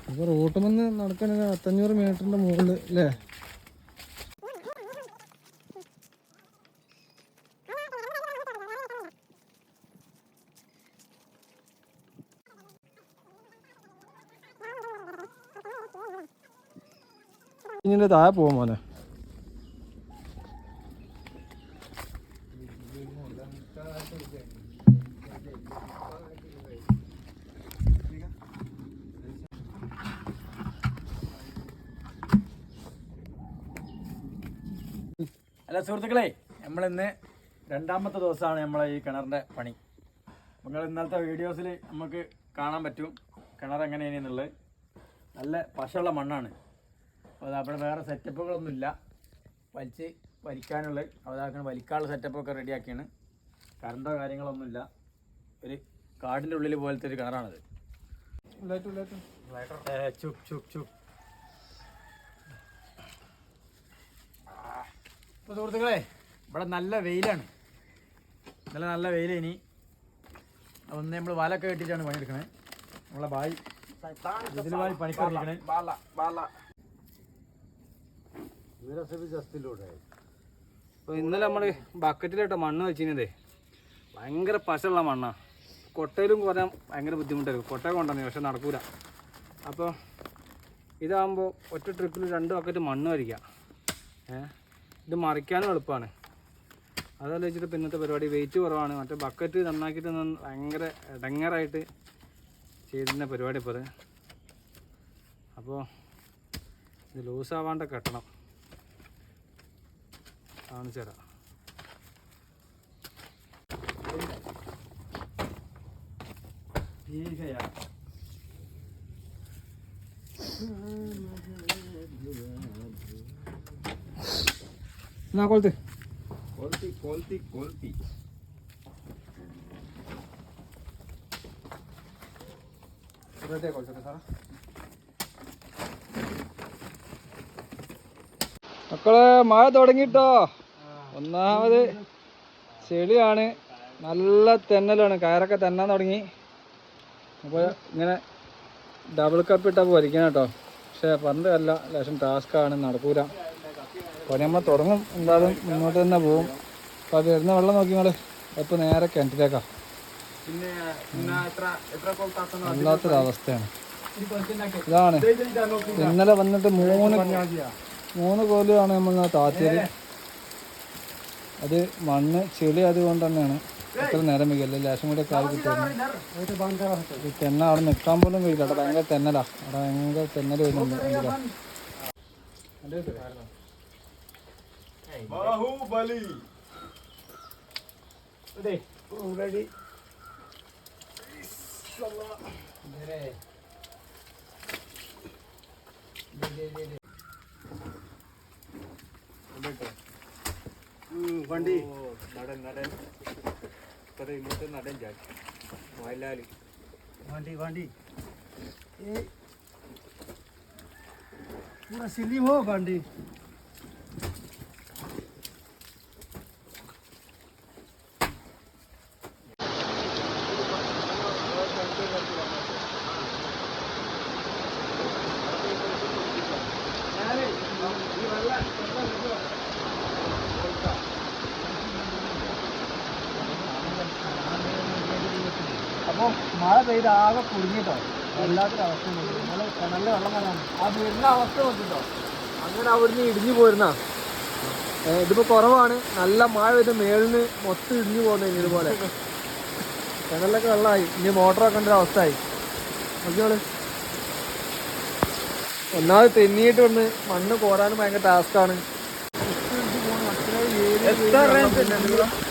ഇപ്പോൾ റൂട്ട് വന്ന് നടക്കണമെങ്കിൽ 500 മീറ്ററിൻ്റെ മുകളിൽ അല്ലേ? ഇതിൻ്റെ താഴെ പോകും മോനെ. അല്ല സുഹൃത്തുക്കളെ, നമ്മളിന്ന് 2ാമത്തെ ദിവസമാണ് നമ്മളെ ഈ കിണറിൻ്റെ പണി. നിങ്ങൾ ഇന്നലത്തെ വീഡിയോസിൽ നമുക്ക് കാണാൻ പറ്റും കിണർ എങ്ങനെയാണെന്നുള്ളത്. നല്ല പശയുള്ള മണ്ണാണ്. അപ്പോൾ അവിടെ വേറെ സെറ്റപ്പുകളൊന്നുമില്ല. വലിക്കാനുള്ള വലിക്കാനുള്ള സെറ്റപ്പൊക്കെ റെഡിയാക്കിയാണ്. കറണ്ടോ കാര്യങ്ങളൊന്നുമില്ല. ഒരു കാടിൻ്റെ ഉള്ളിൽ പോലത്തെ ഒരു കിണറാണിത്. ചുക്ക് ചുക്ക് ചുക്ക്. ഇപ്പോൾ സുഹൃത്തുക്കളെ, ഇവിടെ നല്ല വെയിലാണ്. നല്ല വെയിൽ. ഇനി ഒന്ന് നമ്മൾ വലൊക്കെ കെട്ടിയിട്ടാണ് പണിയെടുക്കണേ. നമ്മളെ ബായി ഇതിൽ ബായി പണിക്കറിയിക്കണേ. അപ്പോൾ ഇന്നലെ നമ്മൾ ബക്കറ്റിലിട്ട മണ്ണ് വെച്ചിരുന്നതേ ഭയങ്കര പശയുള്ള മണ്ണാണ്. കൊട്ടയിലും കുറയാൻ ഭയങ്കര ബുദ്ധിമുട്ടായിരിക്കും. കൊട്ട കൊണ്ടുവന്നു, പക്ഷെ നടക്കൂല. അപ്പോൾ ഇതാകുമ്പോൾ ഒറ്റ ട്രിപ്പിൽ 2 ബക്കറ്റ് മണ്ണ് വരിക. ഇത് മറിക്കാനും എളുപ്പമാണ്. അതല്ല വെച്ചിട്ട് പിന്നത്തെ പരിപാടി വെയിറ്റ് കുറവാണ്. മറ്റേ ബക്കറ്റ് നന്നാക്കിയിട്ട് ഭയങ്കര ഇടങ്ങറായിട്ട് ചെയ്തിരുന്ന പരിപാടി ഇപ്പോൾ. അപ്പോൾ ഇത് ലൂസാവാണ്ട് കെട്ടണം. കാണിച്ചു തരാം. എന്നാ കൊളുത്ത് മക്കളെ, മഴ തുടങ്ങിട്ടോ. ഒന്നാമത് ചെളിയാണ്, നല്ല തെന്നലാണ്. കയറൊക്കെ തെന്നാൻ തുടങ്ങി. അപ്പോൾ ഇങ്ങനെ ഡബിൾ കപ്പ് ഇട്ടപ്പോൾ വലിക്കണം കേട്ടോ. പക്ഷേ പന്തല്ല, ലേശം ടാസ്ക്കാണ്, നടക്കൂല. പണി നമ്മൾ തുടങ്ങും, എന്തായാലും മുന്നോട്ട് തന്നെ പോകും. അപ്പോൾ അത് വരുന്ന വെള്ളം നോക്കി നിങ്ങൾ ഇപ്പോൾ നേരെ കിണറ്റിലേക്കാ. വല്ലാത്തൊരവസ്ഥയാണ്. ഇതാണ് ഇന്നലെ വന്നിട്ട് 3 കോലുമാണ് നമ്മൾ താത്തിയത്. അത് മണ്ണ് ചെളി അതുകൊണ്ട് തന്നെയാണ് എത്ര നേരം വയ്ക്കല്ലേ. ലേശം കൂടി കായ് കിട്ടുന്നു. തെന്ന അവിടെ നിൽക്കാൻ പോലും കഴിയില്ല. അവിടെ ഭയങ്കര തെന്നലാ. അവിടെ ഭയങ്കര തെന്നൽ വരുന്നുണ്ട്. വണ്ടി നടൻ ഇങ്ങോട്ട് നടൻ ചാടി വയലാല് വണ്ടി पूरा सिली हो बंडी. അപ്പോൾ മഴ പെയ്ത് ആകെ കുടുങ്ങിട്ടോ. വല്ലാത്തൊരവസ്ഥ. നമ്മൾ കിണറിലെ വെള്ളം കാണാൻ ആ വീടിൻ്റെ അവസ്ഥ നോക്കിട്ടോ. അങ്ങനെ അവിടുന്ന് ഇടിഞ്ഞു പോരുന്ന ഇതിപ്പോൾ കുറവാണ്. നല്ല മഴ പെയ്ത് മേളിൽ നിന്ന് മൊത്തം ഇടിഞ്ഞു പോകുന്നത് ഇതുപോലെ. കിണറിലൊക്കെ വെള്ളമായി. ഇനി മോട്ടറൊക്കെ ഒരു അവസ്ഥയായി. നോക്കിയോള്, ഒന്നാമത് തെന്നിയിട്ട് വന്ന് മണ്ണ് കോരാനും ഭയങ്കര ടാസ്ക്കാണ്.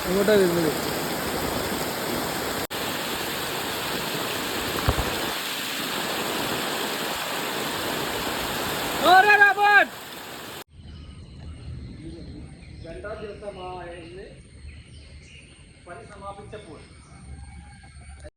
എങ്ങോട്ടാണ് വരുന്നത്?